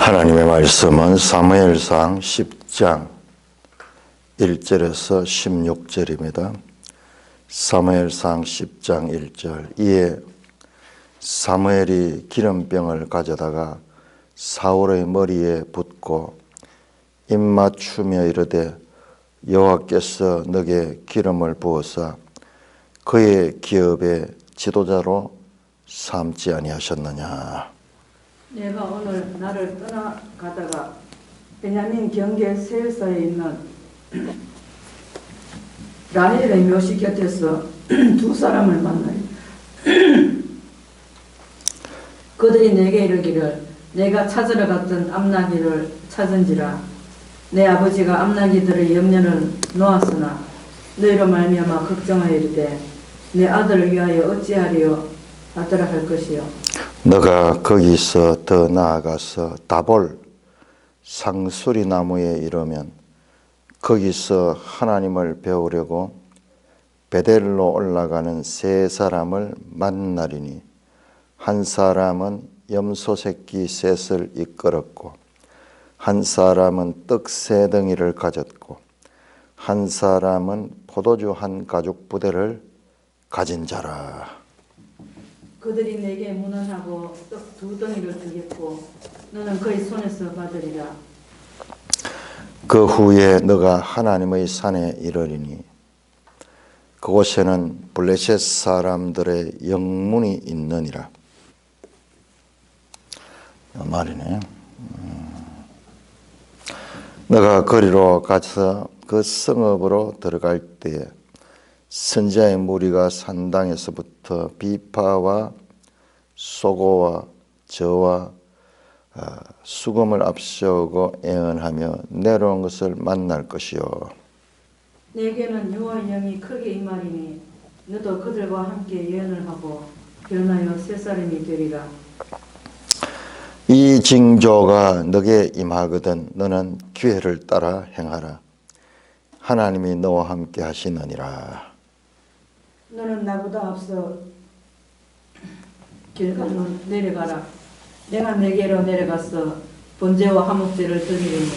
하나님의 말씀은 사무엘상 10장 1절에서 16절입니다. 사무엘상 10장 1절. 이에 사무엘이 기름병을 가져다가 사울의 머리에 붓고 입맞추며 이르되 여호와께서 너게 기름을 부어사 그의 기업의 지도자로 삼지 아니하셨느냐. 내가 오늘 나를 떠나가다가 베냐민 경계 세일사에 있는 라헬의 묘시 곁에서 두 사람을 만나요. 그들이 내게 이르기를 내가 찾으러 갔던 암나기를 찾은지라. 내 아버지가 암나기들의 염려를 놓았으나 너희로 말미암아 걱정하여 이르되 내 아들을 위하여 어찌하리요 하더라 할 것이요. 너가 거기서 더 나아가서 다볼 상수리 나무에 이르면 거기서 하나님을 배우려고 베델로 올라가는 세 사람을 만나리니 한 사람은 염소 새끼 셋을 이끌었고 한 사람은 떡 세 덩이를 가졌고 한 사람은 포도주 한 가죽 부대를 가진 자라. 그들이 내게 문안하고 떡 두 덩이를 주겠고 너는 그의 손에서 받으리라. 그 후에 너가 하나님의 산에 이르리니 그곳에는 블레셋 사람들의 영문이 있느니라. 말이네. 너가 거리로 가서 그 성읍으로 들어갈 때에 선지자의 무리가 산당에서부터 비파와 소고와 저와 수금을 앞세우고 애언하며 내려온 것을 만날 것이요. 내게는 여호와의 영이 크게 임하리니 너도 그들과 함께 예언을 하고 변하여 새 사람이 되리라. 이 징조가 너게 임하거든 너는 기회를 따라 행하라. 하나님이 너와 함께 하시느니라. 너는 나보다 앞서 길갈로 내려가라. 내가 내게로 내려가서 번제와 화목제를 드리리니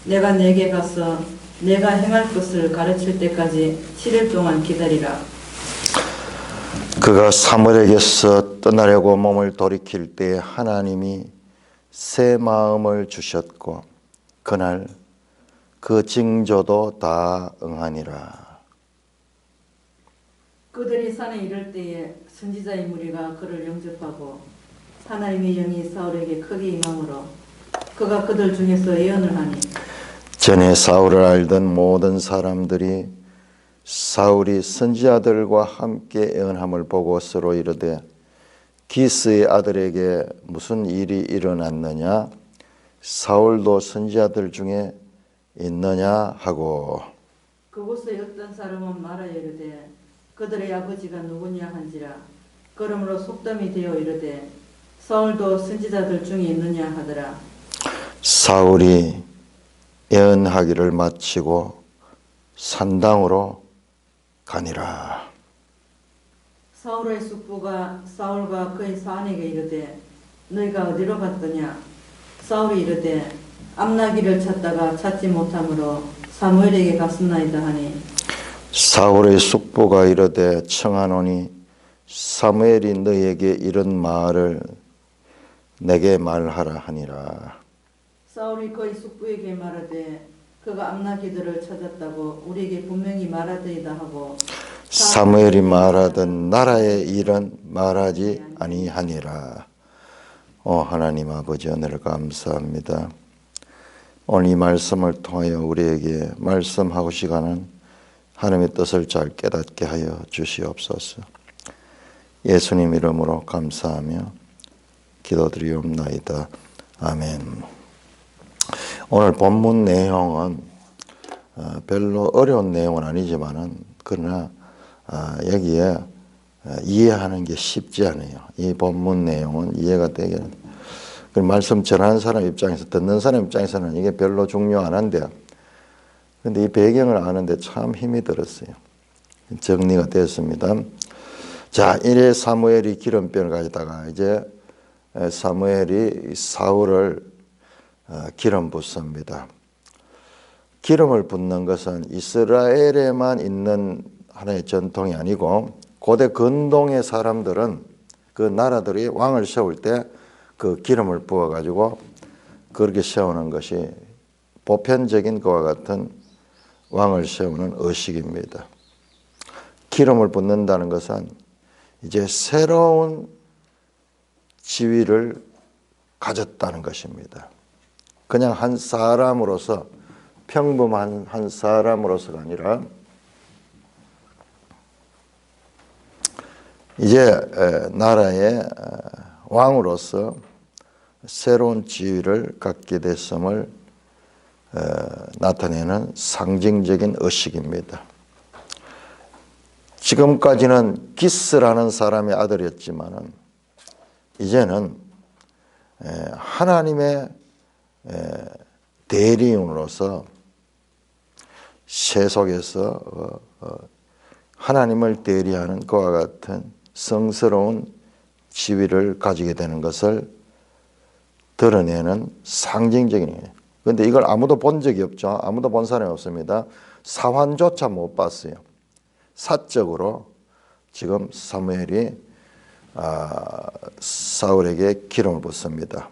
내가 내게 가서 내가 행할 것을 가르칠 때까지 7일 동안 기다리라. 그가 사무엘에게서 떠나려고 몸을 돌이킬 때 하나님이 새 마음을 주셨고 그날 그 징조도 다 응하니라. 그들이 산에 이를 때에 선지자의 무리가 그를 영접하고 하나님의 영이 사울에게 크게 임함으로 그가 그들 중에서 예언을 하니 전에 사울을 알던 모든 사람들이 사울이 선지자들과 함께 예언함을 보고 서로 이르되 기스의 아들에게 무슨 일이 일어났느냐 사울도 선지자들 중에 있느냐 하고 그곳에 어떤 사람은 말하여 이르되 그들의 아버지가 누구냐 한지라. 그러므로 속담이 되어 이르되 사울도 선지자들 중에 있느냐 하더라. 사울이 예언하기를 마치고 산당으로 가니라. 사울의 숙부가 사울과 그의 사안에게 이르되 너희가 어디로 갔더냐. 사울이 이르되 암나기를 찾다가 찾지 못하므로 사무엘에게 갔습나이다 하니 사울의 숙부가 이르되 청하노니 사무엘이 너에게 이런 말을 내게 말하라 하니라. 사울이 그의 숙부에게 말하되 그가 암나기들을 찾았다고 우리에게 분명히 말하더이다 하고 사무엘이 말하던 나라의 일은 말하지 아니하니라. 하나님 아버지 은혜를 감사합니다. 오늘 이 말씀을 통하여 우리에게 말씀하고 시간은 하나님의 뜻을 잘 깨닫게 하여 주시옵소서. 예수님 이름으로 감사하며 기도드리옵나이다. 아멘. 오늘 본문 내용은 별로 어려운 내용은 아니지만은 그러나 여기에 이해하는 게 쉽지 않아요. 이 본문 내용은 이해가 되게 그 말씀 전하는 사람 입장에서 듣는 사람 입장에서는 이게 별로 중요 안 한데요. 근데 이 배경을 아는데 참 힘이 들었어요. 정리가 됐습니다. 자, 이래 사무엘이 기름병을 가지다가 이제 사무엘이 사울을 기름 붓습니다. 기름을 붓는 것은 이스라엘에만 있는 하나의 전통이 아니고 고대 근동의 사람들은 그 나라들이 왕을 세울 때 그 기름을 부어 가지고 그렇게 세우는 것이 보편적인 그와 같은 왕을 세우는 의식입니다. 기름을 붓는다는 것은 이제 새로운 지위를 가졌다는 것입니다. 그냥 한 사람으로서, 평범한 한 사람으로서가 아니라 이제 나라의 왕으로서 새로운 지위를 갖게 됐음을 나타내는 상징적인 의식입니다. 지금까지는 기스라는 사람의 아들이었지만은 이제는 하나님의 대리인으로서 세속에서 하나님을 대리하는 그와 같은 성스러운 지위를 가지게 되는 것을 드러내는 상징적인 일이에요. 그런데 이걸 아무도 본 적이 없죠. 아무도 본 사람이 없습니다. 사환조차 못 봤어요. 사적으로 지금 사무엘이 사울에게 기름을 붓습니다.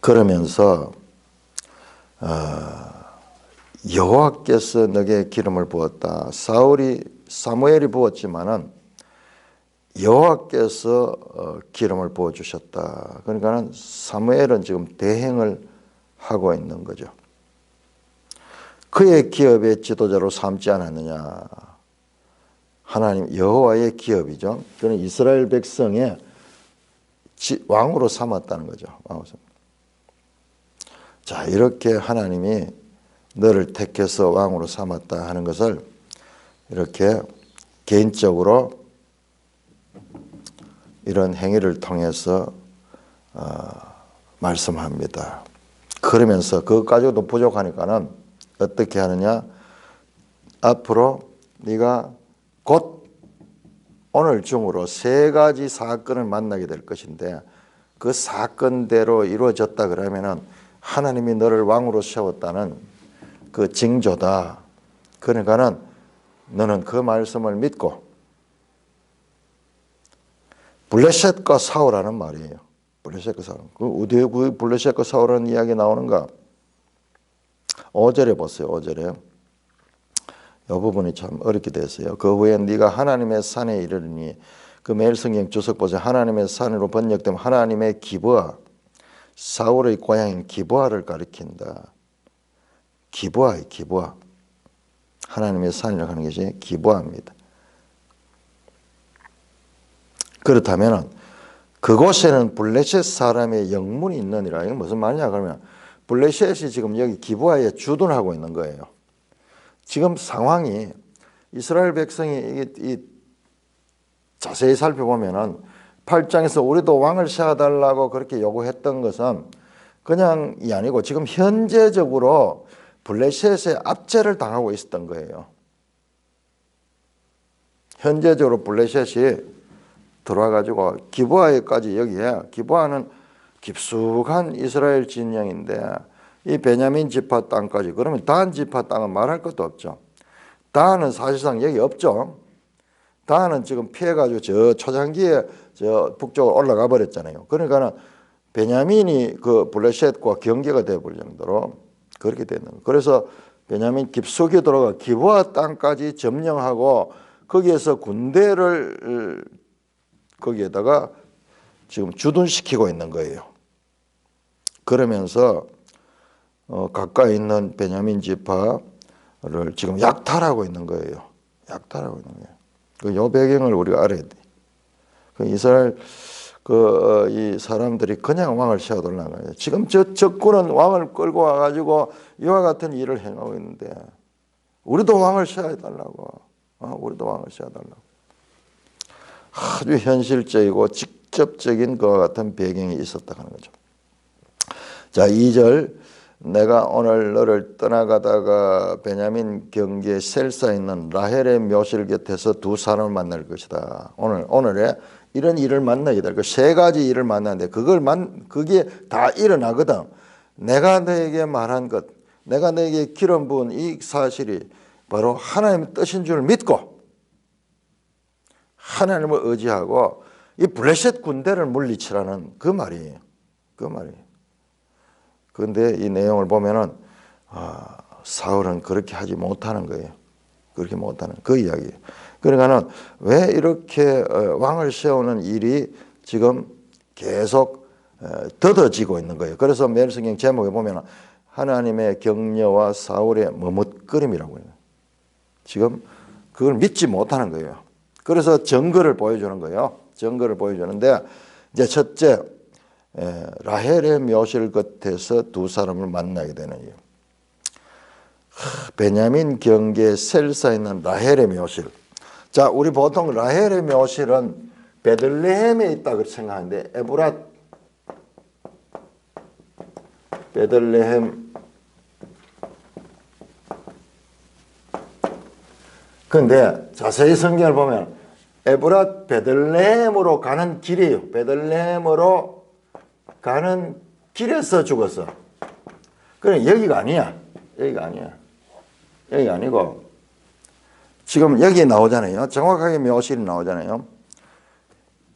그러면서 여호와께서 너에게 기름을 부었다. 사무엘이 부었지만은 여호와께서 기름을 부어 주셨다. 그러니까는 사무엘은 지금 대행을 하고 있는 거죠. 그의 기업의 지도자로 삼지 않았느냐. 하나님 여호와의 기업이죠. 그는 이스라엘 백성의 왕으로 삼았다는 거죠. 왕으로 삼. 자, 이렇게 하나님이 너를 택해서 왕으로 삼았다 하는 것을 이렇게 개인적으로 이런 행위를 통해서 말씀합니다. 그러면서 그것 가지고도 부족하니까는 어떻게 하느냐? 앞으로 네가 곧 오늘 중으로 3가지 사건을 만나게 될 것인데 그 사건대로 이루어졌다 그러면은 하나님이 너를 왕으로 세웠다는 그 징조다. 그러니까는 너는 그 말씀을 믿고 블레셋과 사울하는 말이에요. 블레셋과 사울. 어디에 그 블레셋과 사울하는 이야기 나오는가? 5절에 보세요. 5절에. 이 부분이 참 어렵게 됐어요. 그 후에 네가 하나님의 산에 이르르니 그 매일성경 주석 보세요. 하나님의 산으로 번역되면 하나님의 기브아, 사울의 고향인 기브아를 가리킨다. 기브아예요. 기브아. 하나님의 산이라고 하는 것이 기브아입니다. 그렇다면 그곳에는 블레셋 사람의 영문이 있느니라. 이게 무슨 말이냐 그러면 블레셋이 지금 여기 기브아에 주둔하고 있는 거예요. 지금 상황이 이스라엘 백성이 자세히 살펴보면은 8장에서 우리도 왕을 세워달라고 그렇게 요구했던 것은 그냥이 아니고 지금 현재적으로 블레셋의 압제를 당하고 있었던 거예요. 현재적으로 블레셋이 들어와가지고 기브아에까지 여기에 기브아는 깊숙한 이스라엘 진영인데 이 베냐민 지파 땅까지 그러면 단 지파 땅은 말할 것도 없죠. 단은 사실상 여기 없죠. 단은 지금 피해가지고 저 초장기에 저 북쪽으로 올라가 버렸잖아요. 그러니까는 베냐민이 그 블레셋과 경계가 되어버릴 정도로 그렇게 되는 거예요. 그래서 베냐민 깊숙이 들어가 기브아 땅까지 점령하고 거기에서 군대를 거기에다가 지금 주둔시키고 있는 거예요. 그러면서 가까이 있는 베냐민 지파를 지금 약탈하고 있는 거예요. 약탈하고 있는 거예요. 이 배경을 우리가 알아야 돼. 이스라엘 이 사람들이 그냥 왕을 세워달라는 거예요. 지금 저 적군은 왕을 끌고 와가지고 이와 같은 일을 행하고 있는데 우리도 왕을 세워달라고. 우리도 왕을 세워달라고. 아주 현실적이고 직접적인 것과 같은 배경이 있었다 하는 거죠. 자, 2절 내가 오늘 너를 떠나가다가 베냐민 경계 셀사에 있는 라헬의 묘실 곁에서 두 사람을 만날 것이다. 오늘의 이런 일을 만나게 될 거. 세 가지 일을 만나는데 그게 다 일어나거든. 내가 너에게 말한 것, 내가 너에게 기름 부은 이 사실이 바로 하나님의 뜻인 줄 믿고 하나님을 의지하고 이 블레셋 군대를 물리치라는 그 말이에요. 그 말이에요. 그런데 이 내용을 보면은 사울은 그렇게 하지 못하는 거예요. 그렇게 못하는 그 이야기예요. 그러니까는 왜 이렇게 왕을 세우는 일이 지금 계속 더뎌지고 있는 거예요. 그래서 매일성경 제목에 보면 하나님의 격려와 사울의 머뭇거림이라고 해요. 지금 그걸 믿지 못하는 거예요. 그래서 증거를 보여주는 거예요. 증거를 보여주는데 이제 첫째, 라헬의 묘실 끝에서 두 사람을 만나게 되는 이유. 베냐민 경계 셀사에 있는 라헬의 묘실. 자, 우리 보통 라헬의 묘실은 베들레헴에 있다고 생각하는데 에브랏, 베들레헴. 그런데 자세히 성경을 보면 에브랏 베들레헴으로 가는 길이에요. 베들레헴으로 가는 길에서 죽었어. 그래 여기가 아니야. 여기가 아니야. 여기가 아니고 지금 여기 나오잖아요. 정확하게 묘실이 나오잖아요.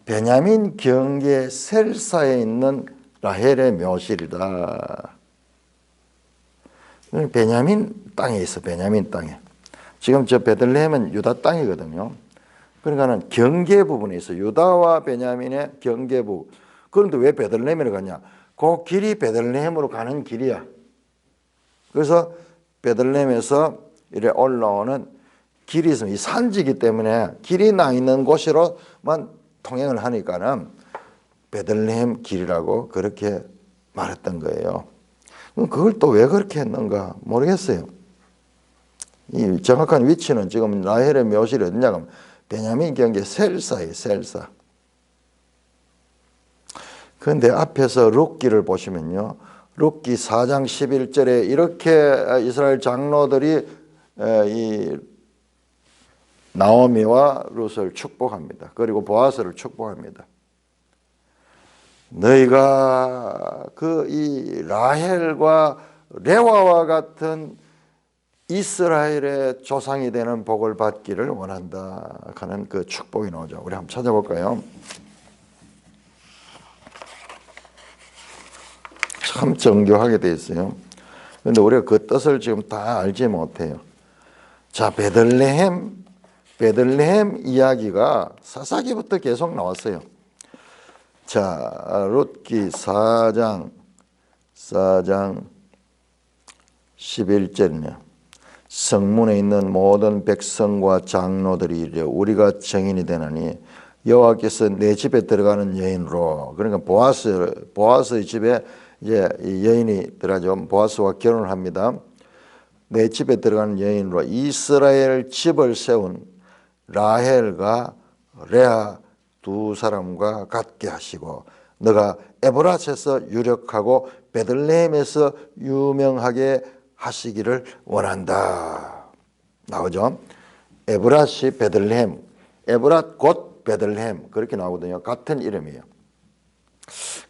베냐민 경계 셀사에 있는 라헬의 묘실이다. 베냐민 땅에 있어. 베냐민 땅에. 지금 저 베들레헴은 유다 땅이거든요. 그러니까는 경계 부분에 있어. 유다와 베냐민의 경계 부분. 그런데 왜 베들레헴으로 가냐? 그 길이 베들레헴으로 가는 길이야. 그래서 베들레헴에서 이래 올라오는 길이 있으면 이 산지기 때문에 길이 나 있는 곳으로만 통행을 하니까는 베들레헴 길이라고 그렇게 말했던 거예요. 그걸 또 왜 그렇게 했는가 모르겠어요. 이 정확한 위치는 지금 라헬의 묘실이 어디냐 하면 베냐민 경계 셀사예요. 셀사. 그런데 앞에서 룻기를 보시면요. 룻기 4장 11절에 이렇게 이스라엘 장로들이 이 나오미와 룻을 축복합니다. 그리고 보아스를 축복합니다. 너희가 그 이 라헬과 레와와 같은 이스라엘의 조상이 되는 복을 받기를 원한다 하는 그 축복이 나오죠. 우리 한번 찾아볼까요? 참 정교하게 되어 있어요. 그런데 우리가 그 뜻을 지금 다 알지 못해요. 자, 베들레헴 이야기가 사사기부터 계속 나왔어요. 자, 룻기 4장 11절이네요. 성문에 있는 모든 백성과 장로들이 이르되 우리가 증인이 되나니 여호와께서 내 집에 들어가는 여인으로, 그러니까 보아스의 집에 이제 이 여인이 들어가죠. 보아스와 결혼을 합니다. 내 집에 들어가는 여인으로 이스라엘 집을 세운 라헬과 레아 두 사람과 같게 하시고 너가 에브랏에서 유력하고 베들레헴에서 유명하게 하시기를 원한다. 나오죠? 에브랏이 베들레헴, 에브랏 곧 베들레헴 그렇게 나오거든요. 같은 이름이에요.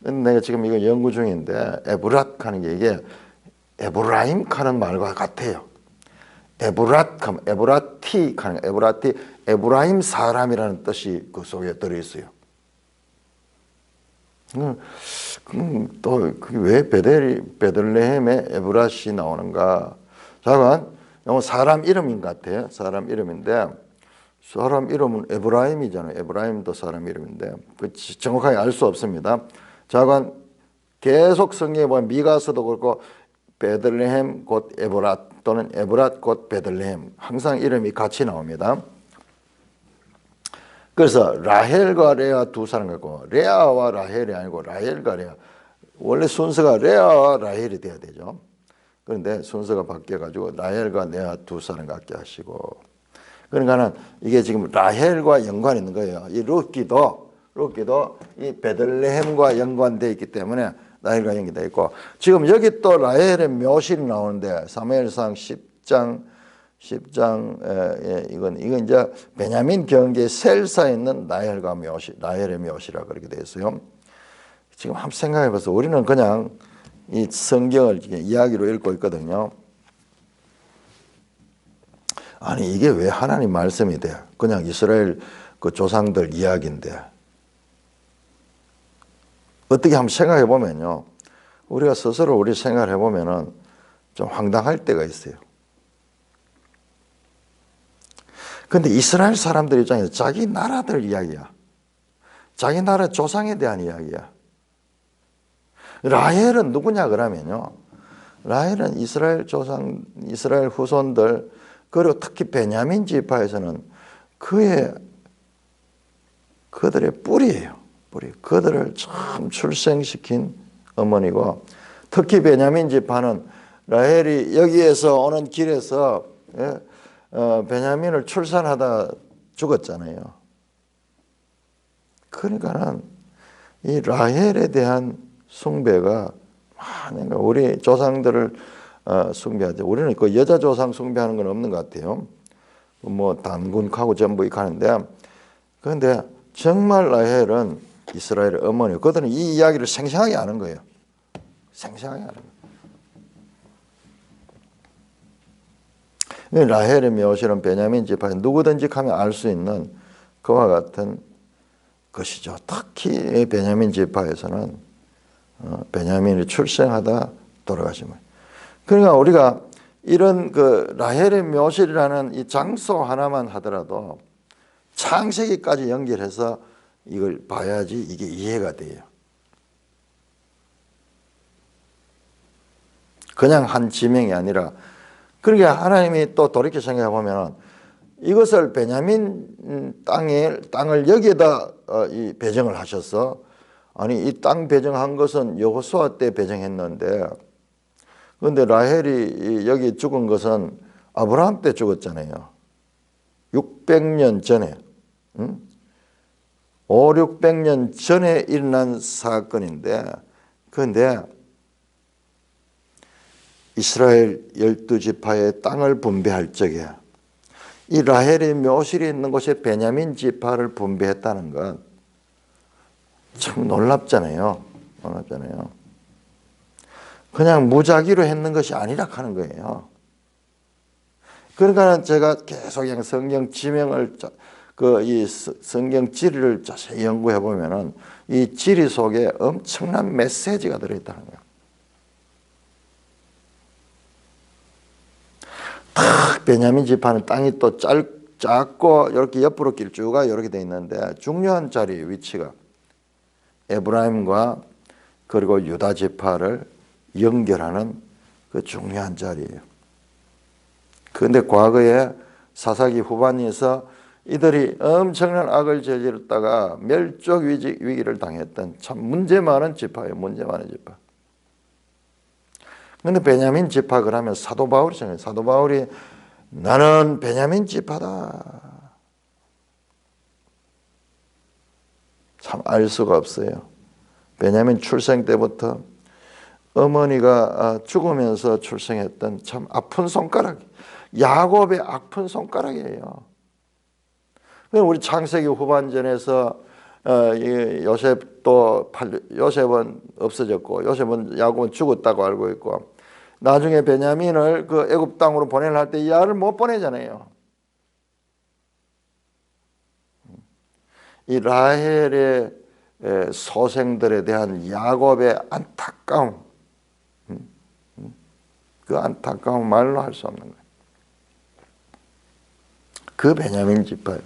근데 내가 지금 이거 연구 중인데 에브랏 하는 게 이게 에브라임 하는 말과 같아요. 에브랏 하면 에브라티 하는 에브라티 에브라임 사람이라는 뜻이 그 속에 들어있어요. 또 그게 왜 베들레헴에 에브랏이 나오는가? 잠깐, 이건 사람 이름인 것 같아요. 사람 이름인데 사람 이름은 에브라임이잖아요. 에브라임도 사람 이름인데 정확하게 알 수 없습니다. 잠깐 계속 성경에 보면 미가서도 그렇고 베들레헴 곧 에브랏 또는 에브랏 곧 베들레헴 항상 이름이 같이 나옵니다. 그래서 라헬과 레아 두 사람 갖고 레아와 라헬이 아니고 라헬과 레아, 원래 순서가 레아와 라헬이 돼야 되죠. 그런데 순서가 바뀌어가지고 라헬과 레아 두 사람 갖게 하시고, 그러니까는 이게 지금 라헬과 연관이 있는 거예요. 이 룻기도 이 베들레헴과 연관되어 있기 때문에 라헬과 연관되어 있고, 지금 여기 또 라헬의 묘실이 나오는데 사무엘상 10장 10장 이건 이제 베냐민 경계의 셀사에 있는 라헬의 묘시라 그렇게 되어 있어요. 지금 한번 생각해 보세요. 우리는 그냥 이 성경을 이야기로 읽고 있거든요. 아니 이게 왜 하나님 말씀이 돼? 그냥 이스라엘 그 조상들 이야기인데. 어떻게 한번 생각해 보면요. 우리가 스스로 우리 생각을 해 보면은 좀 황당할 때가 있어요. 근데 이스라엘 사람들 입장에서 자기 나라들 이야기야. 자기 나라 조상에 대한 이야기야. 라헬은 누구냐 그러면요. 라헬은 이스라엘 조상, 이스라엘 후손들, 그리고 특히 베냐민 지파에서는 그들의 뿌리예요. 뿌리. 그들을 참 출생시킨 어머니고, 특히 베냐민 지파는 라헬이 여기에서 오는 길에서 베냐민을 출산하다 죽었잖아요. 그러니까는 이 라헬에 대한 숭배가 많으니까 우리 조상들을 숭배하죠. 우리는 그 여자 조상 숭배하는 건 없는 것 같아요. 뭐 단군하고 전부 이렇게 하는데, 그런데 정말 라헬은 이스라엘의 어머니. 그들은 이 이야기를 생생하게 아는 거예요. 생생하게 아는 거예요. 라헬의 묘실은 베냐민 지파에 누구든지 가면 알 수 있는 그와 같은 것이죠. 특히 베냐민 지파에서는 베냐민이 출생하다 돌아가신 거예요. 그러니까 우리가 이런 그 라헬의 묘실이라는 이 장소 하나만 하더라도 창세기까지 연결해서 이걸 봐야지 이게 이해가 돼요. 그냥 한 지명이 아니라, 그러니까 하나님이 또 돌이켜 생각해 보면 이것을 베냐민 땅을 여기에다 이 배정을 하셔서, 아니 이 땅 배정한 것은 여호수아 때 배정했는데, 그런데 라헬이 여기 죽은 것은 아브라함 때 죽었잖아요. 600년 전에, 500~600년 전에 일어난 사건인데, 그런데 이스라엘 12지파의 땅을 분배할 적에 이 라헬의 묘실이 있는 곳에 베냐민 지파를 분배했다는 건 참 놀랍잖아요. 놀랍잖아요. 그냥 무작위로 했는 것이 아니라 하는 거예요. 그러니까 제가 계속 그냥 성경 지명을, 이 성경 지리를 자세히 연구해 보면은 이 지리 속에 엄청난 메시지가 들어있다는 거예요. 탁 베냐민 지파는 땅이 또 작고 이렇게 옆으로 길쭉하게 이렇게 돼 있는데, 중요한 자리 위치가 에브라임과 그리고 유다 지파를 연결하는 그 중요한 자리예요. 그런데 과거에 사사기 후반에서 이들이 엄청난 악을 저질렀다가 멸족 위기를 당했던 참 문제 많은 지파예요. 문제 많은 지파. 그런데 베냐민 지파 그러면 사도 바울이잖아요. 사도 바울이 나는 베냐민 지파다. 참 알 수가 없어요. 베냐민 출생 때부터 어머니가 죽으면서 출생했던 참 아픈 손가락, 야곱의 아픈 손가락이에요. 우리 창세기 후반전에서 요셉은 없어졌고, 야곱은 죽었다고 알고 있고, 나중에 베냐민을 그 애굽 땅으로 보내려 할 때 이 아를 못 보내잖아요. 이 라헬의 소생들에 대한 야곱의 안타까움, 그 안타까움 말로 할 수 없는 거예요. 그 베냐민 지파예요.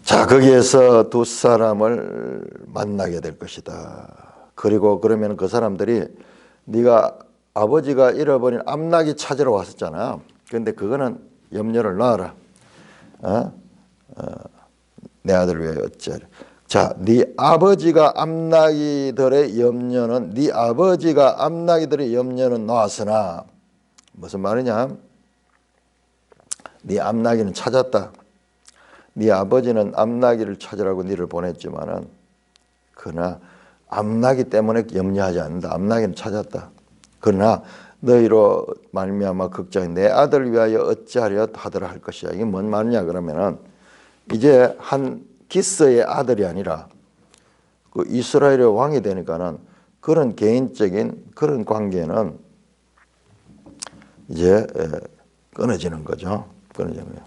자, 거기에서 두 사람을 만나게 될 것이다. 그리고 그러면 그 사람들이 네가 아버지가 잃어버린 암낙이 찾으러 왔었잖아. 그런데 그거는 염려를 놔라. 내 아들을 위하여 어찌하랴. 자, 네 아버지가 암낙이들의 염려는, 네 아버지가 암낙이들의 염려는 놓았으나, 무슨 말이냐? 네 암낙이는 찾았다. 네 아버지는 암낙이를 찾으라고 네를 보냈지만은, 그러나 암낙이 때문에 염려하지 않는다. 암낙이는 찾았다. 그러나 너희로 말미암아 걱정이 내 아들을 위하여 어찌하려 하더라 할 것이야. 이게 뭔 말이냐 그러면은 이제 한 기스의 아들이 아니라 그 이스라엘의 왕이 되니까는 그런 개인적인 그런 관계는 이제 끊어지는 거죠. 끊어지는 거예요.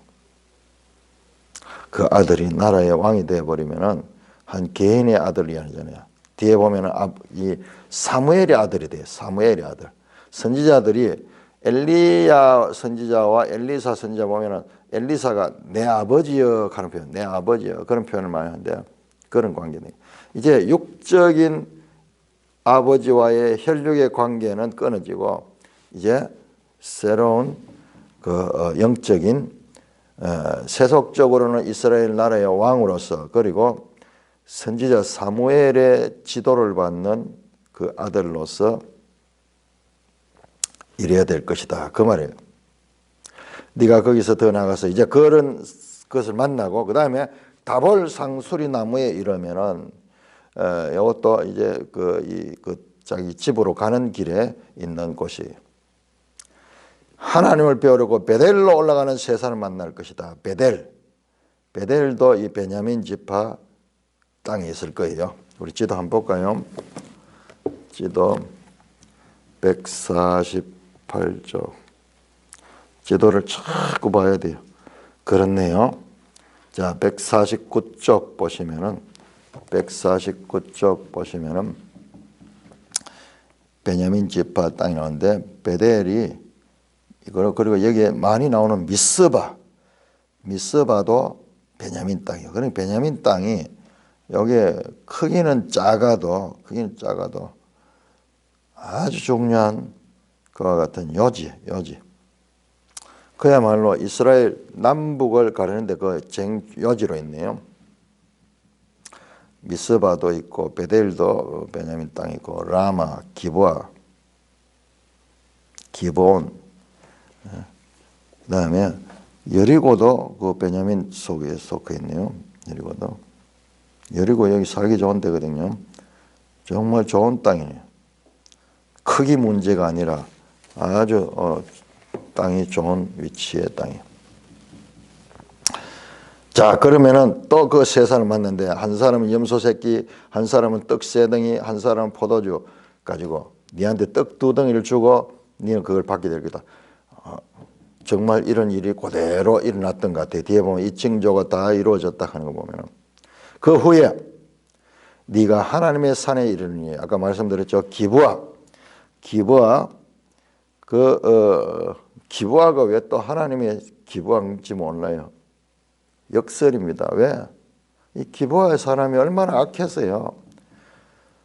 그 아들이 나라의 왕이 되어버리면은 한 개인의 아들이 아니잖아요. 뒤에 보면은 이 사무엘의 아들이 돼요. 사무엘의 아들. 선지자들이 엘리야 선지자와 엘리사 선지자 보면은 엘리사가 내 아버지여 하는 표현, 내 아버지여 그런 표현을 많이 하는데 그런 관계네요. 이제 육적인 아버지와의 혈육의 관계는 끊어지고 이제 새로운 그 영적인 세속적으로는 이스라엘 나라의 왕으로서 그리고 선지자 사무엘의 지도를 받는 그 아들로서 이래야 될 것이다. 그 말이에요. 네가 거기서 더 나가서 이제 그런 것을 만나고 그 다음에 다볼 상수리 나무에 이르면은 이것도 이제 자기 집으로 가는 길에 있는 곳이에요. 하나님을 배우려고 베델로 올라가는 세 사람을 만날 것이다. 베델도 이 베냐민 지파 땅에 있을 거예요. 우리 지도 한번 볼까요? 지도 148쪽. 지도를 자꾸 봐야 돼요. 그렇네요. 자, 149쪽 보시면은 베냐민 지파 땅이 나오는데 베델이 이거 그리고 여기에 많이 나오는 미스바도 베냐민 땅이에요. 그러니까 베냐민 땅이 여기에 크기는 작아도 아주 중요한 그와 같은 요지. 그야말로 이스라엘 남북을 가르는데 그 요지로 있네요. 미스바도 있고 베델도 베냐민 땅이고 라마, 기브온, 그다음에 여리고도 그 베냐민 속에 속해 있네요. 여리고 여기 살기 좋은 데거든요. 정말 좋은 땅이에요. 크기 문제가 아니라 아주 땅이 좋은 위치의 땅이에요. 자, 그러면은 또 그 세 사람을 만났는데 한 사람은 염소 새끼, 한 사람은 떡 세 덩이, 한 사람은 포도주 가지고 니한테 떡 2덩이를 주고 니는 그걸 받게 될 거다. 정말 이런 일이 그대로 일어났던 것 같아요. 뒤에 보면 이 징조가 다 이루어졌다 하는 거 보면은 그 후에 네가 하나님의 산에 이르니 아까 말씀드렸죠. 기브아 기브아가 왜 또 하나님의 기브아인지 몰라요. 역설입니다. 왜? 이 기브아의 사람이 얼마나 악했어요.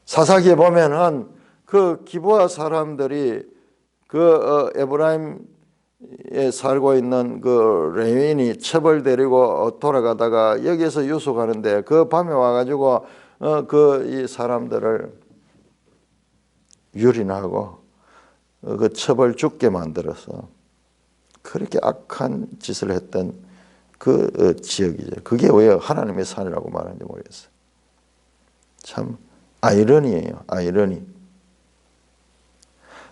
사사기에 보면은 그 기브아 사람들이 그 에브라임에 살고 있는 그 레윈이 첩을 데리고 돌아가다가 여기에서 유숙하는데 그 밤에 와가지고 이 사람들을 유린하고 그 첩을 죽게 만들어서 그렇게 악한 짓을 했던 그 지역이죠. 그게 왜 하나님의 산이라고 말하는지 모르겠어요. 참 아이러니예요. 아이러니.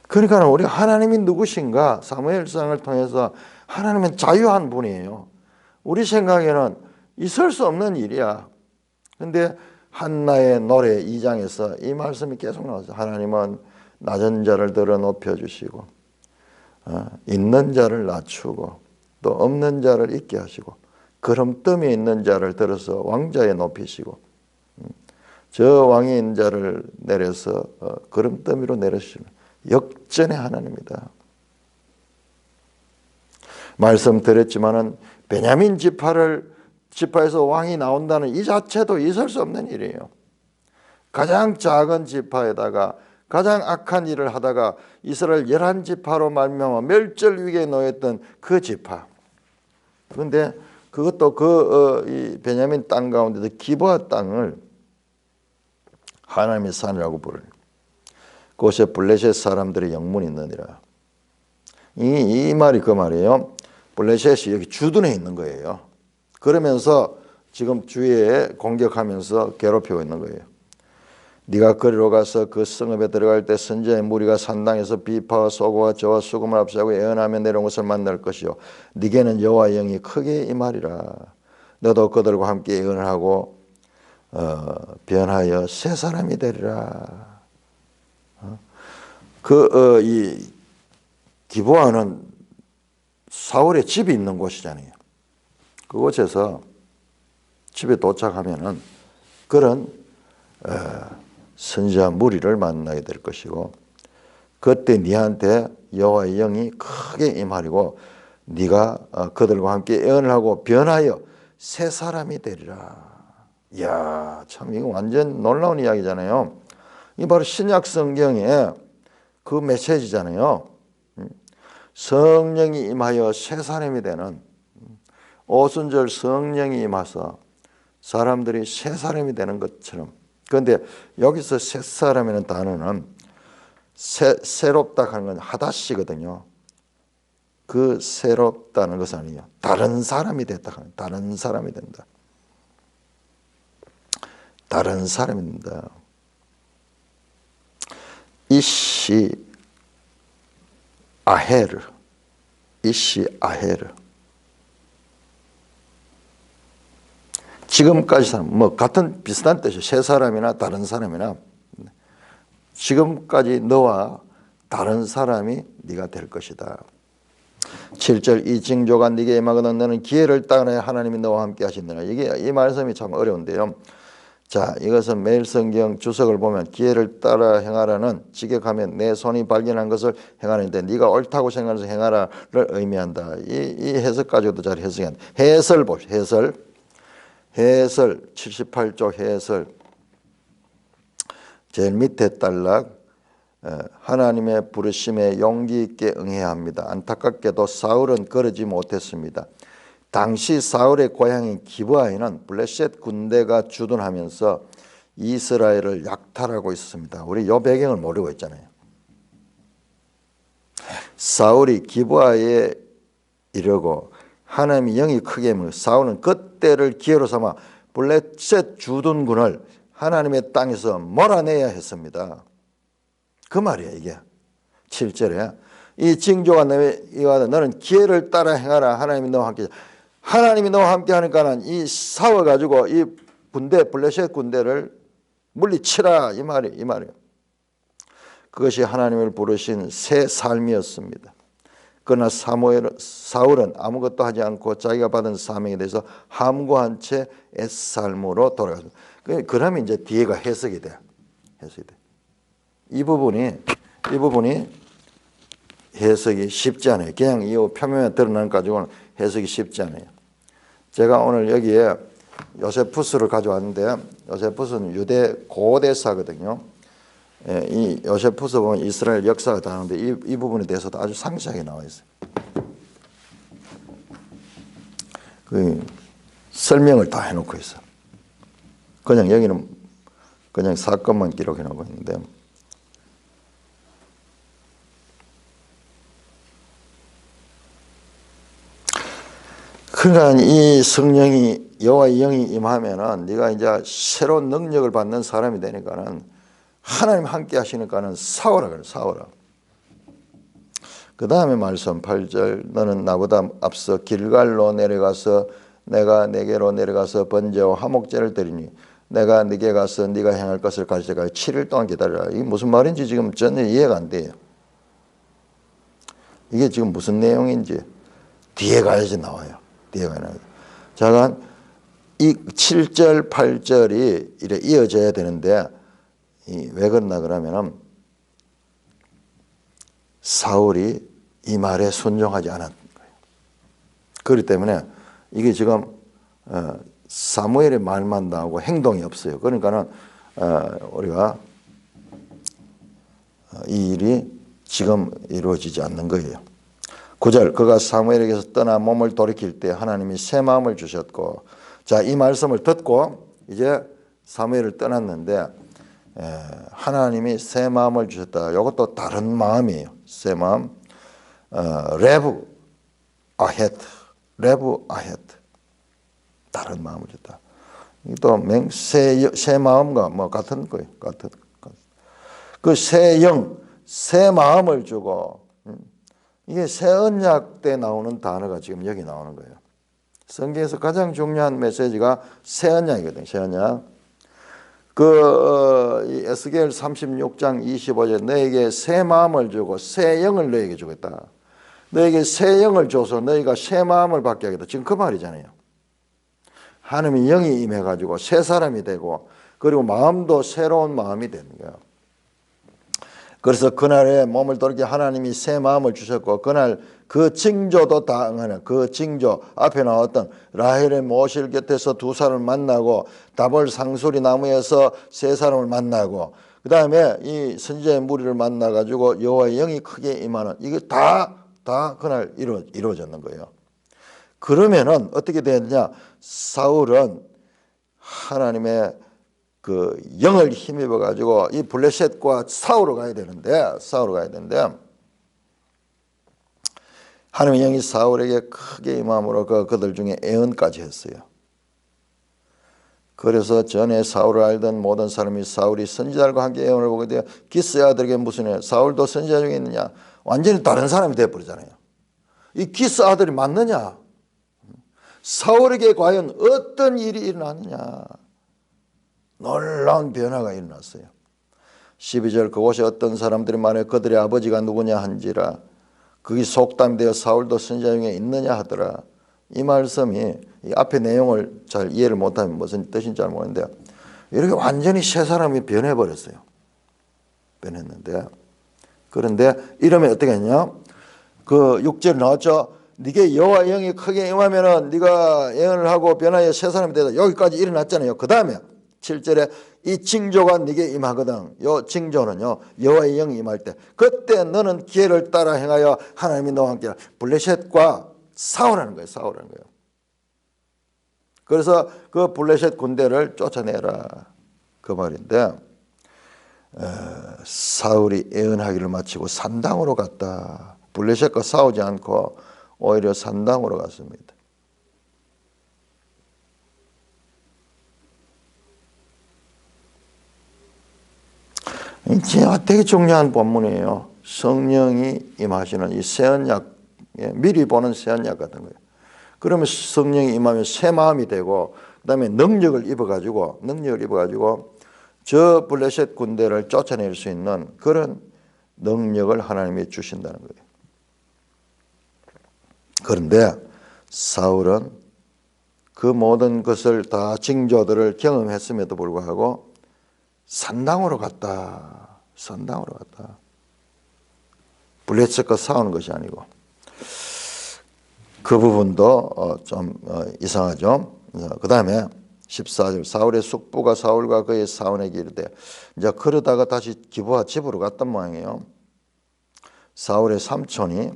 그러니까 우리 하나님이 누구신가 사무엘상을 통해서 하나님은 자유한 분이에요. 우리 생각에는 있을 수 없는 일이야. 그런데 한나의 노래 2장에서 이 말씀이 계속 나와서 하나님은 낮은 자를 들어 높여주시고 있는 자를 낮추고 또 없는 자를 있게 하시고 그름뜸에 있는 자를 들어서 왕자에 높이시고 저 왕이 있는 자를 내려서 그름더미로 내리시는 역전의 하나님이다. 말씀드렸지만은 베냐민 지파에서 왕이 나온다는 이 자체도 있을 수 없는 일이에요. 가장 작은 지파에다가 가장 악한 일을 하다가 이스라엘 11지파로 말미암아 멸절 위기에 놓였던 그 지파. 그런데 그것도 이 베냐민 땅 가운데도 기브아 땅을 하나님의 산이라고 부르는. 그곳에 블레셋 사람들의 영문이 있느니라. 이 말이 그 말이에요. 블레셋이 여기 주둔해 있는 거예요. 그러면서 지금 주위에 공격하면서 괴롭히고 있는 거예요. 네가 거리로 가서 그 성읍에 들어갈 때 선지자의 무리가 산당에서 비파와 소고와 저와 수금을 합시하고 예언하며 내려온 것을 만날 것이요 네게는 여호와의 영이 크게 임하리라. 너도 그들과 함께 예언을 하고 변하여 새 사람이 되리라. 이 기브아는 사울의 집이 있는 곳이잖아요. 그곳에서 집에 도착하면은 그런 선지자 무리를 만나게 될 것이고, 그때 네한테 여호와의 영이 크게 임하리고 네가 그들과 함께 예언을 하고 변하여 새 사람이 되리라. 이야, 참 이거 완전 놀라운 이야기잖아요. 이 바로 신약 성경의 그 메시지잖아요. 성령이 임하여 새 사람이 되는, 오순절 성령이 임하서 사람들이 새 사람이 되는 것처럼. 그런데 여기서 새 사람이라는 단어는 새롭다 하는 건 하다시거든요. 그 새롭다는 것은 아니에요. 다른 사람이 됐다 하는, 다른 사람이 된다. 다른 사람이 된다. 이시 아헤르, 이시 아헤르. 지금까지 사람, 뭐 같은 비슷한 뜻이에요. 새 사람이나 다른 사람이나 지금까지 너와 다른 사람이 네가 될 것이다. 7절 이 징조가 네게 임하거든 너는 기회를 따라 하나님이 너와 함께 하시느라. 이게 이 말씀이 참 어려운데요. 자, 이것은 매일 성경 주석을 보면 기회를 따라 행하라는 직역하면 내 손이 발견한 것을 행하는데 네가 옳다고 생각해서 행하라를 의미한다. 이 해석 가지고도 잘 해석이 안 돼. 해설 보시죠. 해설 78조 해설 제일 밑에 단락 하나님의 부르심에 용기 있게 응해야 합니다. 안타깝게도 사울은 그러지 못했습니다. 당시 사울의 고향인 기브아에는 블레셋 군대가 주둔하면서 이스라엘을 약탈하고 있었습니다. 우리 이 배경을 모르고 있잖아요. 사울이 기브아에 이르고 하나님의 영이 크게 임하고 사울은 그때를 기회로 삼아 블레셋 주둔군을 하나님의 땅에서 몰아내야 했습니다. 그 말이에요. 이게 7절에 이 징조가 너희가 너는 기회를 따라 행하라. 하나님이 너와 함께. 하나님이 너와 함께 하니까는 이 싸워가지고 이 군대 블레셋 군대를 물리치라 이 말이에요. 그것이 하나님을 부르신 새 삶이었습니다. 그러나 사울은 아무것도 하지 않고 자기가 받은 사명에 대해서 함구한 채 옛삶으로 돌아갔습니다. 그러면 이제 뒤에가 해석이 돼. 이 부분이 해석이 쉽지 않아요. 그냥 이 표면에 드러나는 가지고는 해석이 쉽지 않아요. 제가 오늘 여기에 요세푸스를 가져왔는데 요세푸스는 유대 고대사거든요. 이 요세푸스 보면 이스라엘 역사가 다 나오는데 이 부분에 대해서도 아주 상세하게 나와 있어요. 그 설명을 다 해놓고 있어. 그냥 여기는 그냥 사건만 기록해 놓고 있는데 그러니까 이 성령이 여호와의 영이 임하면은 네가 이제 새로운 능력을 받는 사람이 되니까는 하나님 함께 하시니까는 싸워라 그래. 싸워라. 그 다음에 말씀 8절 너는 나보다 앞서 길갈로 내려가서 내가 네게로 내려가서 번제와 화목제를 드리니 내가 네게 가서 네가 행할 것을 가르쳐가 7일 동안 기다려라. 이게 무슨 말인지 지금 전혀 이해가 안 돼요. 이게 지금 무슨 내용인지 뒤에 가야지 나와요. 뒤에 가야 나와요. 자, 이 7절 8절이 이래 이어져야 되는데 왜 그러나 그러면은 사울이 이 말에 순종하지 않았던 거예요. 그렇기 때문에 이게 지금 사무엘의 말만 나오고 행동이 없어요. 그러니까는 우리가 이 일이 지금 이루어지지 않는 거예요. 9절 그가 사무엘에게서 떠나 몸을 돌이킬 때 하나님이 새 마음을 주셨고, 자, 이 말씀을 듣고 이제 사무엘을 떠났는데 하나님이 새 마음을 주셨다. 이것도 다른 마음이에요. 새 마음. 레브 아헤트 다른 마음을 줬다. 또 새 마음과 뭐 같은 거예요. 같은 그 새 영, 새 마음을 주고 이게 새 언약 때 나오는 단어가 지금 여기 나오는 거예요. 성경에서 가장 중요한 메시지가 새 언약이거든요. 새 언약. 이 에스겔 36장 25절 너에게 새 마음을 주고 새 영을 너에게 주겠다. 너에게 새 영을 줘서 너희가 새 마음을 받게 하겠다. 지금 그 말이잖아요. 하나님의 영이 임해가지고 새 사람이 되고 그리고 마음도 새로운 마음이 되는 거예요. 그래서 그날에 몸을 돌이켜 하나님이 새 마음을 주셨고 그날 그 징조도 다 응하는 그 징조 앞에 나왔던 라헬의 모실 곁에서 두 사람을 만나고 다볼 상수리 나무에서 세 사람을 만나고 그 다음에 이 선지자의 무리를 만나가지고 여호와의 영이 크게 임하는 이게 다 그날 이루어졌는 거예요. 그러면은 어떻게 되느냐? 사울은 하나님의 그 영을 힘입어 가지고 이 블레셋과 싸우러 가야 되는데 하나님의 영이 사울에게 크게 임함으로 그들 중에 애언까지 했어요. 그래서 전에 사울을 알던 모든 사람이 사울이 선지자들과 함께 애언을 보게 되어 기스의 아들에게 무슨 일? 사울도 선지자 중에 있느냐? 완전히 다른 사람이 되어버리잖아요. 이 기스 아들이 맞느냐? 사울에게 과연 어떤 일이 일어났느냐? 놀라운 변화가 일어났어요. 12절 그곳에 어떤 사람들이 말해 그들의 아버지가 누구냐 한지라 그게 속담되어 사울도 선지자 중에 있느냐 하더라. 이 말씀이 이 앞에 내용을 잘 이해를 못하면 무슨 뜻인지 잘 모르는데 이렇게 완전히 새 사람이 변해버렸어요. 변했는데 그런데 이러면 어떻게 했냐? 그 6절 나왔죠. 네게 여호와 영이 크게 임하면은 네가 예언을 하고 변하여 새 사람이 되다. 여기까지 일어났잖아요. 그 다음에 7절에 이 징조가 네게 임하거든. 요 징조는요 여호와의 영이 임할 때 그때 너는 기회를 따라 행하여 하나님이 너와 함께 블레셋과 싸우라는 거예요. 싸우라는 거예요. 그래서 그 블레셋 군대를 쫓아내라 그 말인데 사울이 예언하기를 마치고 산당으로 갔다. 블레셋과 싸우지 않고 오히려 산당으로 갔습니다. 진짜 되게 중요한 본문이에요. 성령이 임하시는 이 새 언약, 미리 보는 새 언약 같은 거예요. 그러면 성령이 임하면 새 마음이 되고 그다음에 능력을 입어가지고 저 블레셋 군대를 쫓아낼 수 있는 그런 능력을 하나님이 주신다는 거예요. 그런데 사울은 그 모든 것을 다 징조들을 경험했음에도 불구하고 산당으로 갔다. 블레셋과 싸우는 것이 아니고 그 부분도 좀 이상하죠. 그 다음에 14절 사울의 숙부가 사울과 그의 사원에게 이르되 이제 그러다가 다시 기브아 집으로 갔단 모양이에요. 사울의 삼촌이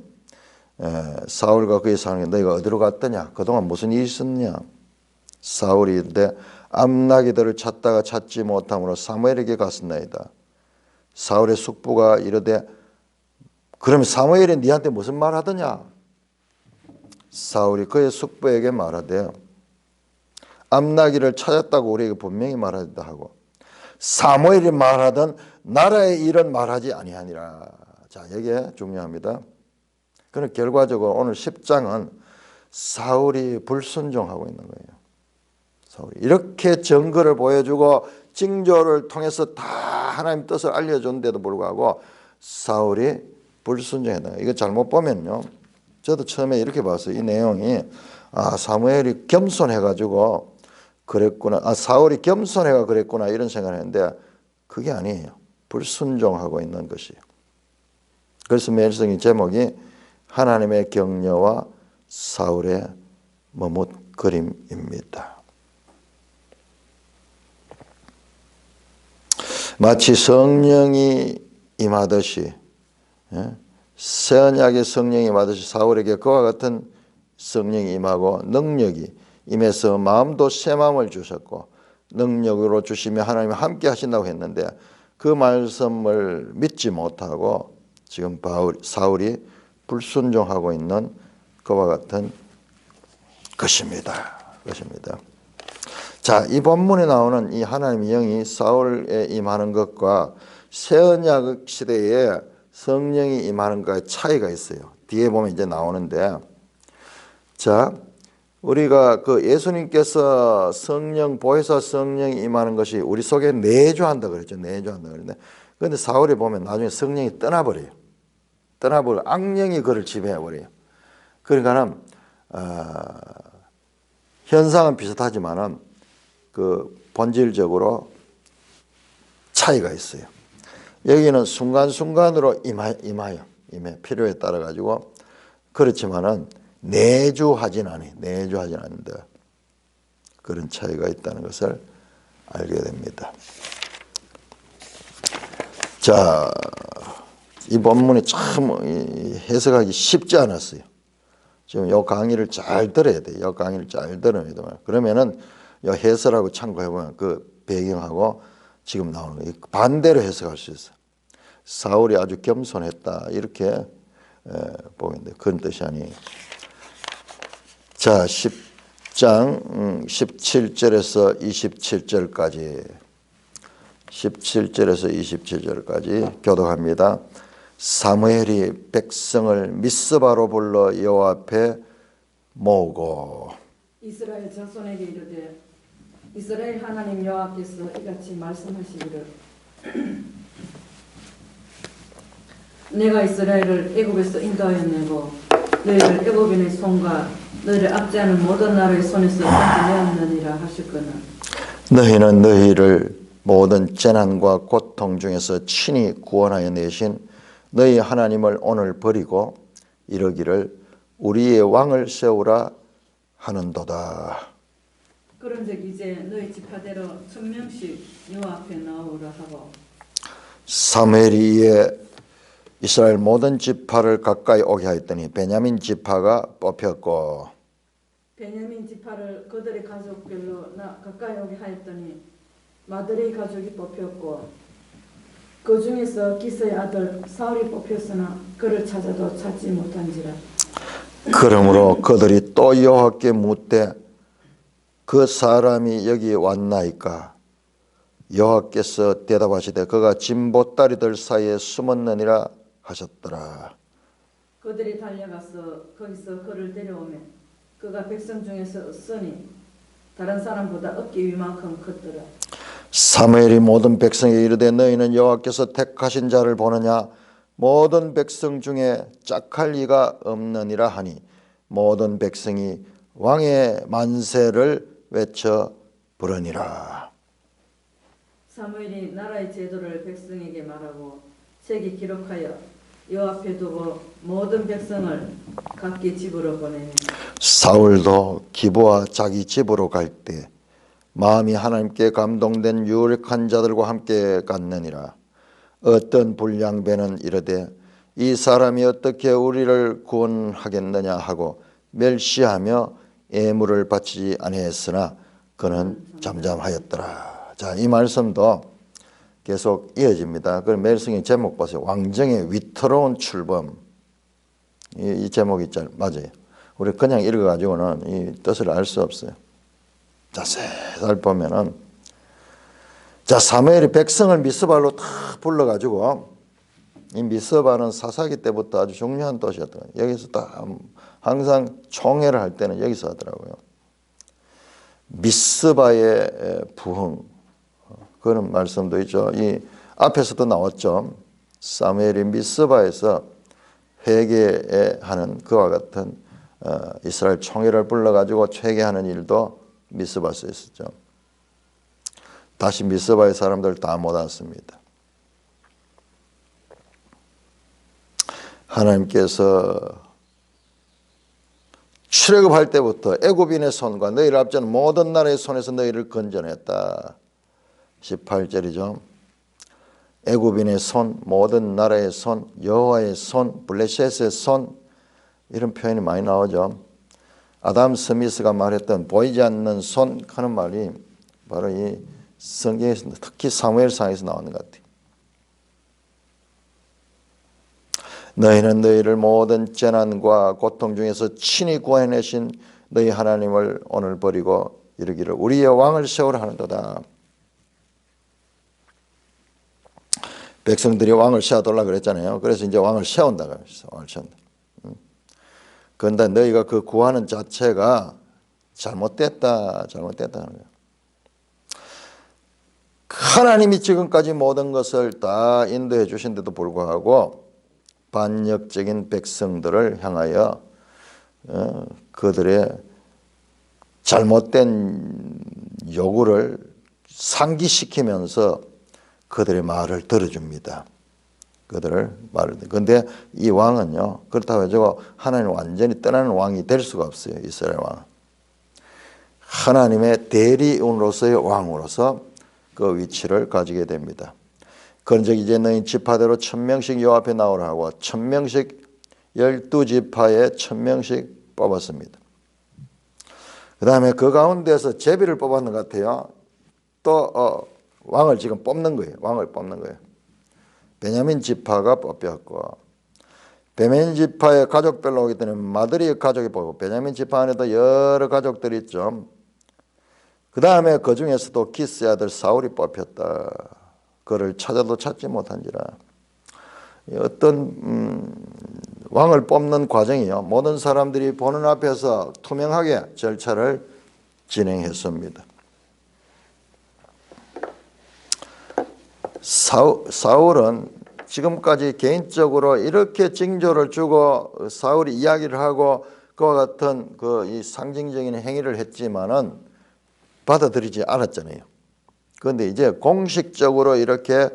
사울과 그의 사원에게 너희가 어디로 갔더냐? 그동안 무슨 일이 있었냐? 사울이 이르되 암나기들을 찾다가 찾지 못함으로 사무엘에게 갔었나이다. 사울의 숙부가 이르되 그러면 사무엘이 네한테 무슨 말 하더냐? 사울이 그의 숙부에게 말하되 암나기를 찾았다고 우리에게 분명히 말하다 하고 사무엘이 말하던 나라의 일은 말하지 아니하니라. 자, 이게 중요합니다. 그럼 결과적으로 오늘 10장은 사울이 불순종하고 있는 거예요. 사울이 이렇게 증거를 보여주고 징조를 통해서 다 하나님 뜻을 알려줬는데도 불구하고 사울이 불순종했다. 이거 잘못 보면요. 저도 처음에 이렇게 봤어요. 이 내용이 사무엘이 겸손해가지고 그랬구나. 사울이 겸손해가 그랬구나 이런 생각을 했는데 그게 아니에요. 불순종하고 있는 것이에요. 그래서 메시지 제목이 하나님의 격려와 사울의 머뭇거림입니다. 마치 성령이 임하듯이 새 언약의 성령이 임하듯이 사울에게 그와 같은 성령이 임하고 능력이 임해서 마음도 새 마음을 주셨고 능력으로 주시며 하나님이 함께 하신다고 했는데 그 말씀을 믿지 못하고 지금 사울이 불순종하고 있는 그와 같은 것입니다. 자, 이 본문에 나오는 이 하나님의 영이 사울에 임하는 것과 새언약 시대에 성령이 임하는 것의 차이가 있어요. 뒤에 보면 이제 나오는데, 자, 우리가 그 예수님께서 성령, 보혜사 성령이 임하는 것이 우리 속에 내주한다 그랬죠. 내주한다 그랬는데, 그런데 사울이 보면 나중에 성령이 떠나버려요. 떠나버려 악령이 그를 지배해버려요. 그러니까는 현상은 비슷하지만은 그 본질적으로 차이가 있어요. 여기는 순간순간으로 임해 필요에 따라 가지고 그렇지만은 내주하진 않는데 그런 차이가 있다는 것을 알게 됩니다. 자, 이 본문이 참 해석하기 쉽지 않았어요. 지금 이 강의를 잘 들어야 돼요. 이 강의를 잘 들어야 돼요. 그러면은 이 해설하고 참고해보면 그 배경하고 지금 나오는 거 반대로 해석할 수 있어요. 사울이 아주 겸손했다 이렇게 보겠는데 그런 뜻이 아니에요. 자, 10장 17절에서 27절까지 17절에서 27절까지 교독합니다. 사무엘이 백성을 미스바로 불러 여호와 앞에 모으고 이스라엘 자손에게 이르되 이스라엘 하나님 여호와께서 이같이 말씀하시기를 내가 이스라엘을 애굽에서 인도하여 내고 너희를 애굽인의 손과 너희를 압제하는 모든 나라의 손에서 건져내었느니라 하셨거늘 너희는 너희를 모든 재난과 고통 중에서 친히 구원하여 내신 너희 하나님을 오늘 버리고 이러기를 우리의 왕을 세우라 하는도다. 그런즉 이제 너희 지파대로 1000명씩 여호와 앞에 나오라 하고 사무엘이 이에 이스라엘 모든 지파를 가까이 오게 하였더니 베냐민 지파가 뽑혔고 베냐민 지파를 그들의 가족별로 가까이 오게 하였더니 마드레이 가족이 뽑혔고 그 중에서 기스의 아들 사울이 뽑혔으나 그를 찾아도 찾지 못한지라. 그러므로 그들이 또 여호와께 묻되 그 사람이 여기 왔나이까? 여호와께서 대답하시되 그가 진보다리들 사이에 숨었느니라 하셨더라. 그들이 달려가서 거기서 그를 데려오매 그가 백성 중에서 쓰니 다른 사람보다 어깨 위만큼 컸더라. 사무엘이 모든 백성에게 이르되 너희는 여호와께서 택하신 자를 보느냐? 모든 백성 중에 짝할 이가 없느니라 하니 모든 백성이 왕의 만세를 외쳐 부르니라. 사무엘이 나라의 제도를 백성에게 말하고 책에 기록하여 여호와 앞에 두고 모든 백성을 각기 집으로 보내니 사울도 기브와 자기 집으로 갈 때 마음이 하나님께 감동된 유력한 자들과 함께 갔느니라. 어떤 불량배는 이르되 이 사람이 어떻게 우리를 구원하겠느냐 하고 멸시하며 예물을 바치지 아니했으나 그는 잠잠하였더라. 자, 이 말씀도 계속 이어집니다. 그 말씀의 제목 보세요. 왕정의 위태로운 출범. 이 제목이 맞아요. 우리 그냥 읽어가지고는 이 뜻을 알 수 없어요. 자세히 살펴보면은 자, 사무엘이 백성을 미스바로 다 불러가지고 이 미스바는 사사기 때부터 아주 중요한 도시였더라고요. 여기서 다 항상 총회를 할 때는 여기서 하더라고요. 미스바의 부흥 그런 말씀도 있죠. 이 앞에서도 나왔죠. 사무엘이 미스바에서 회개하는 그와 같은 이스라엘 총회를 불러가지고 회개하는 일도 미스바에서 있었죠. 다시 미스바의 사람들 다 못 왔습니다. 하나님께서 출애굽할 때부터 애굽인의 손과 너희를 앞지는 모든 나라의 손에서 너희를 건져냈다. 18절이죠. 애굽인의 손, 모든 나라의 손, 여호와의 손, 블레셋의 손 이런 표현이 많이 나오죠. 아담 스미스가 말했던 보이지 않는 손 하는 말이 바로 이 성경에서 특히 사무엘상에서 나오는 것 같아요. 너희는 너희를 모든 재난과 고통 중에서 친히 구해내신 너희 하나님을 오늘 버리고 이르기를 우리의 왕을 세우라 하는도다. 백성들이 왕을 세워달라 그랬잖아요. 그래서 이제 왕을 세운다 그랬어. 왕을 세운다. 그런데 너희가 그 구하는 자체가 잘못됐다 하는 거예요. 하나님이 지금까지 모든 것을 다 인도해 주신데도 불구하고 반역적인 백성들을 향하여 그들의 잘못된 요구를 상기시키면서 그들의 말을 들어줍니다. 그런데 이 왕은요, 그렇다고 해서 하나님 완전히 떠나는 왕이 될 수가 없어요. 이스라엘 왕은 하나님의 대리인으로서의 왕으로서 그 위치를 가지게 됩니다. 그런즉 이제 너희 지파대로 1000명씩 여호와 앞에 나오라 하고 1000명씩 12지파에 1000명씩 뽑았습니다. 그 다음에 그 가운데서 제비를 뽑았는 것 같아요. 또 왕을 지금 뽑는 거예요. 왕을 뽑는 거예요. 베냐민 지파가 뽑혔고, 베냐민 지파의 가족별로 오기 때문에 마드리의 가족이 뽑고, 베냐민 지파 안에도 여러 가족들이 있죠. 그 다음에 그 중에서도 기스의 아들 사울이 뽑혔다. 그를 찾아도 찾지 못한지라. 어떤 왕을 뽑는 과정이요, 모든 사람들이 보는 앞에서 투명하게 절차를 진행했습니다. 사울은 지금까지 개인적으로 이렇게 징조를 주고 사울이 이야기를 하고 그와 같은 이 상징적인 행위를 했지만은 받아들이지 않았잖아요. 그런데 이제 공식적으로 이렇게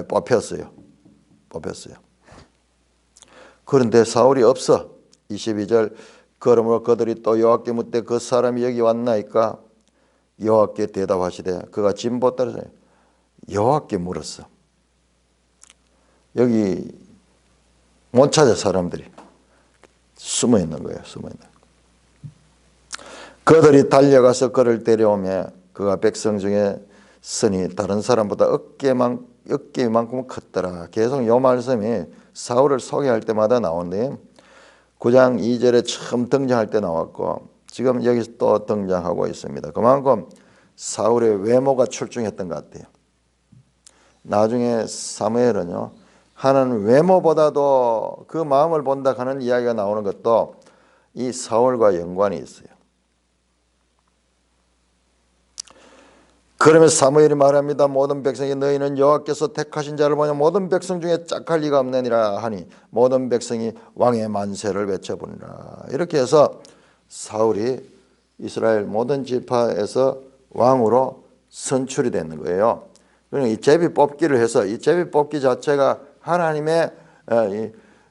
뽑혔어요. 그런데 사울이 없어. 22절 그러므로 그들이 또 여호와께 묻되 그 사람이 여기 왔나이까? 여호와께 대답하시되 그가 진보 따르서 여호와께 물었어. 여기 못 찾아. 사람들이 숨어 있는 거예요. 그들이 달려가서 그를 데려오며 그가 백성 중에 서니 다른 사람보다 어깨만큼은 컸더라. 계속 이 말씀이 사울을 소개할 때마다 나오는데 9장 2절에 처음 등장할 때 나왔고 지금 여기서 또 등장하고 있습니다. 그만큼 사울의 외모가 출중했던 것 같아요. 나중에 사무엘은요, 하나는 외모보다도 그 마음을 본다 하는 이야기가 나오는 것도 이 사울과 연관이 있어요. 그러면서 사무엘이 말합니다. 모든 백성이 너희는 여호와께서 택하신 자를 보냐 모든 백성 중에 짝할 리가 없느니라 하니 모든 백성이 왕의 만세를 외쳐보니라. 이렇게 해서 사울이 이스라엘 모든 지파에서 왕으로 선출이 되는 거예요. 그러니까 이 제비 뽑기를 해서 이 제비 뽑기 자체가 하나님의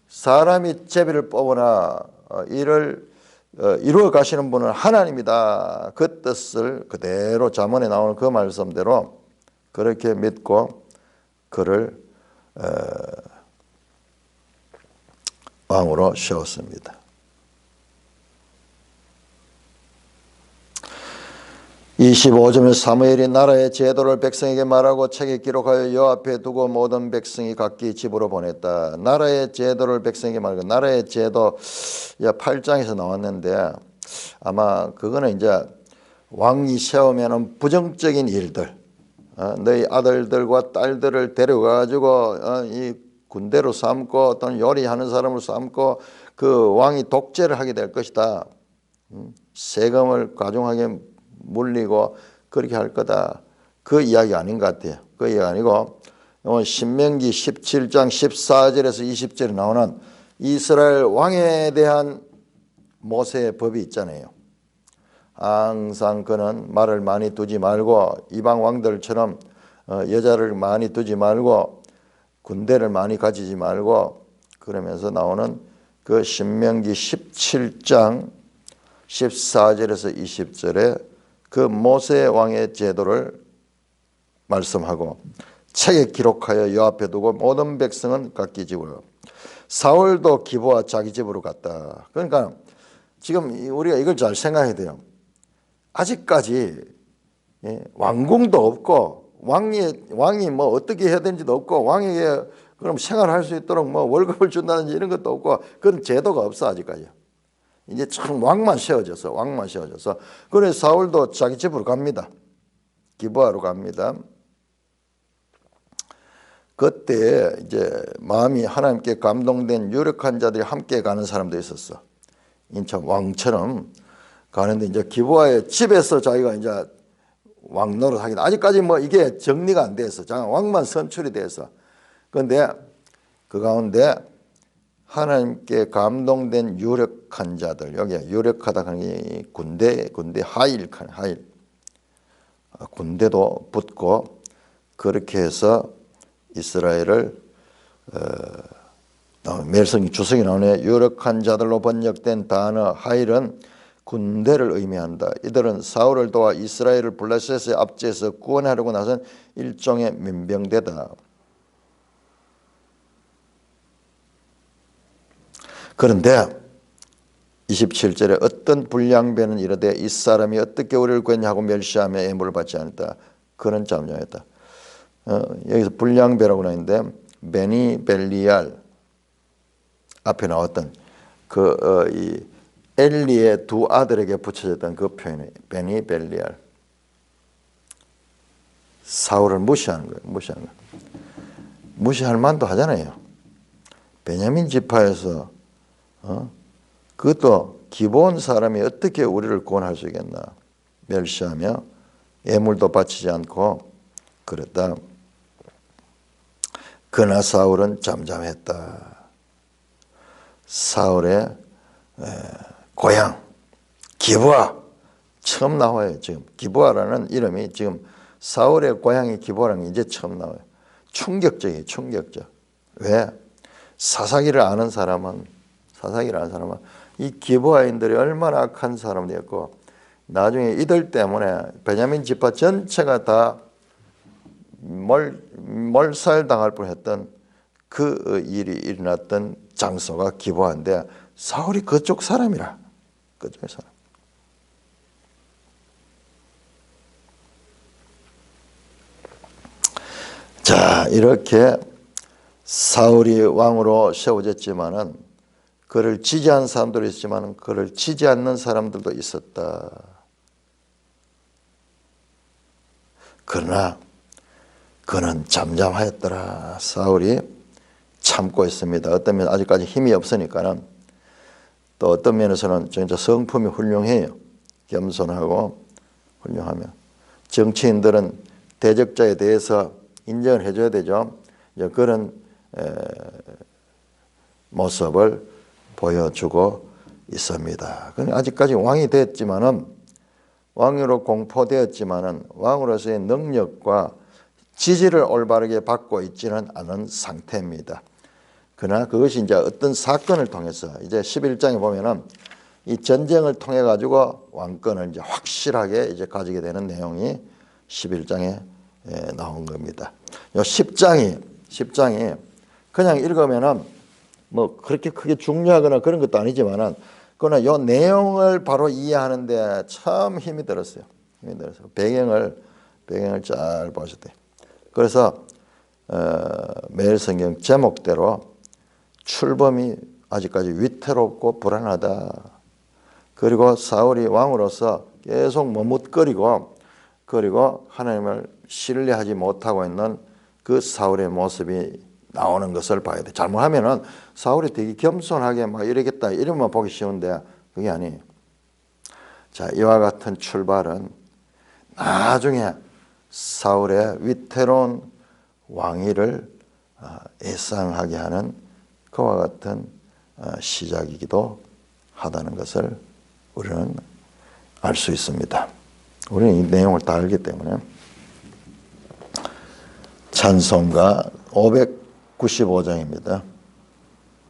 사람이 제비를 뽑으나 이를 이루어 가시는 분은 하나님이다. 그 뜻을 그대로 잠언에 나오는 그 말씀대로 그렇게 믿고 그를 왕으로 세웠습니다. 25절에 사무엘이 나라의 제도를 백성에게 말하고 책에 기록하여 여호와 앞에 두고 모든 백성이 각기 집으로 보냈다. 나라의 제도를 백성에게 말하고 나라의 제도 8장에서 나왔는데 아마 그거는 이제 왕이 세우면은 부정적인 일들, 너희 아들들과 딸들을 데려가지고 이 군대로 삼고 또는 요리하는 사람을 삼고 그 왕이 독재를 하게 될 것이다. 세금을 과중하게 물리고 그렇게 할 거다. 그 이야기 아닌 것 같아요. 그 이야기 아니고 신명기 17장 14절에서 20절에 나오는 이스라엘 왕에 대한 모세의 법이 있잖아요. 항상 그는 말을 많이 두지 말고 이방 왕들처럼 여자를 많이 두지 말고 군대를 많이 가지지 말고 그러면서 나오는 그 신명기 17장 14절에서 20절에 그 모세 왕의 제도를 말씀하고 책에 기록하여 여 앞에 두고 모든 백성은 각기 집으로. 사울도 기브아 자기 집으로 갔다. 그러니까 지금 우리가 이걸 잘 생각해야 돼요. 아직까지 왕궁도 없고 왕이 뭐 어떻게 해야 되는지도 없고 왕에게 그럼 생활할 수 있도록 뭐 월급을 준다든지 이런 것도 없고 그런 제도가 없어 아직까지. 이제 참 왕만 세워져서 그래서 사울도 자기 집으로 갑니다. 기브아로 갑니다. 그때 이제 마음이 하나님께 감동된 유력한 자들이 함께 가는 사람도 있었어. 인천 왕처럼 가는데 이제 기브아의 집에서 자기가 이제 왕 노릇하기도 아직까지 뭐 이게 정리가 안 돼서 왕만 선출이 돼서 그런데 그 가운데 하나님께 감동된 유력한 자들 여기 유력하다 하는 게 군대 하일 군대도 붙고 그렇게 해서 이스라엘을 멜성이 주석이 나오네. 유력한 자들로 번역된 단어 하일은 군대를 의미한다. 이들은 사울을 도와 이스라엘을 블레셋의 압제에서 구원하려고 나선 일종의 민병대다. 그런데 27절에 어떤 불량배는 이르되 이 사람이 어떻게 우리를 구했냐 하고 멸시하며 애물을 받지 않았다. 그는 잠잠했다. 여기서 불량배라고 하는데 베니 벨리알 앞에 나왔던 이 엘리의 두 아들에게 붙여졌던 그 표현이 베니 벨리알. 사울을 무시하는 거예요. 무시할 만도 하잖아요. 베냐민 지파에서 그것도 기본 사람이 어떻게 우리를 구원할 수 있겠나. 멸시하며 예물도 바치지 않고 그랬다. 그러나 사울은 잠잠했다. 사울의 고향 기브아 처음 나와요. 지금 기브아라는 이름이 지금 사울의 고향이 기브아라는 게 이제 처음 나와요. 충격적이에요. 충격적. 왜? 사사기를 아는 사람은 이 기브아인들이 얼마나 악한 사람이었고 나중에 이들 때문에 베냐민 지파 전체가 다 몰살당할 뻔했던 그 일이 일어났던 장소가 기브아인데 사울이 그쪽 사람이라. 그쪽의 사람. 자, 이렇게 사울이 왕으로 세워졌지만은 그를 지지한 사람들도 있지만은 그를 지지 않는 사람들도 있었다. 그러나 그는 잠잠하였더라. 사울이 참고 있습니다. 어떤 면 아직까지 힘이 없으니까는 또 어떤 면에서는 진짜 성품이 훌륭해요. 겸손하고 훌륭하며 정치인들은 대적자에 대해서 인정을 해줘야 되죠. 그런 모습을 보여주고 있습니다. 아직까지 왕이 됐지만은 왕으로 공포되었지만은 왕으로서의 능력과 지지를 올바르게 받고 있지는 않은 상태입니다. 그러나 그것이 이제 어떤 사건을 통해서 이제 11장에 보면은 이 전쟁을 통해 가지고 왕권을 이제 확실하게 이제 가지게 되는 내용이 11장에 나온 겁니다. 요 10장이 그냥 읽으면은 뭐 그렇게 크게 중요하거나 그런 것도 아니지만은 그러나 요 내용을 바로 이해하는데 참 힘이 들었어요. 배경을 잘 보셔야 돼요. 그래서 매일 성경 제목대로 출범이 아직까지 위태롭고 불안하다. 그리고 사울이 왕으로서 계속 머뭇거리고 그리고 하나님을 신뢰하지 못하고 있는 그 사울의 모습이 나오는 것을 봐야 돼. 잘못하면은 사울이 되게 겸손하게 막 이러겠다 이러면 보기 쉬운데 그게 아니에요. 자, 이와 같은 출발은 나중에 사울의 위태로운 왕위를 예상하게 하는 그와 같은 시작이기도 하다는 것을 우리는 알 수 있습니다. 우리는 이 내용을 다 알기 때문에 찬송가 595장입니다.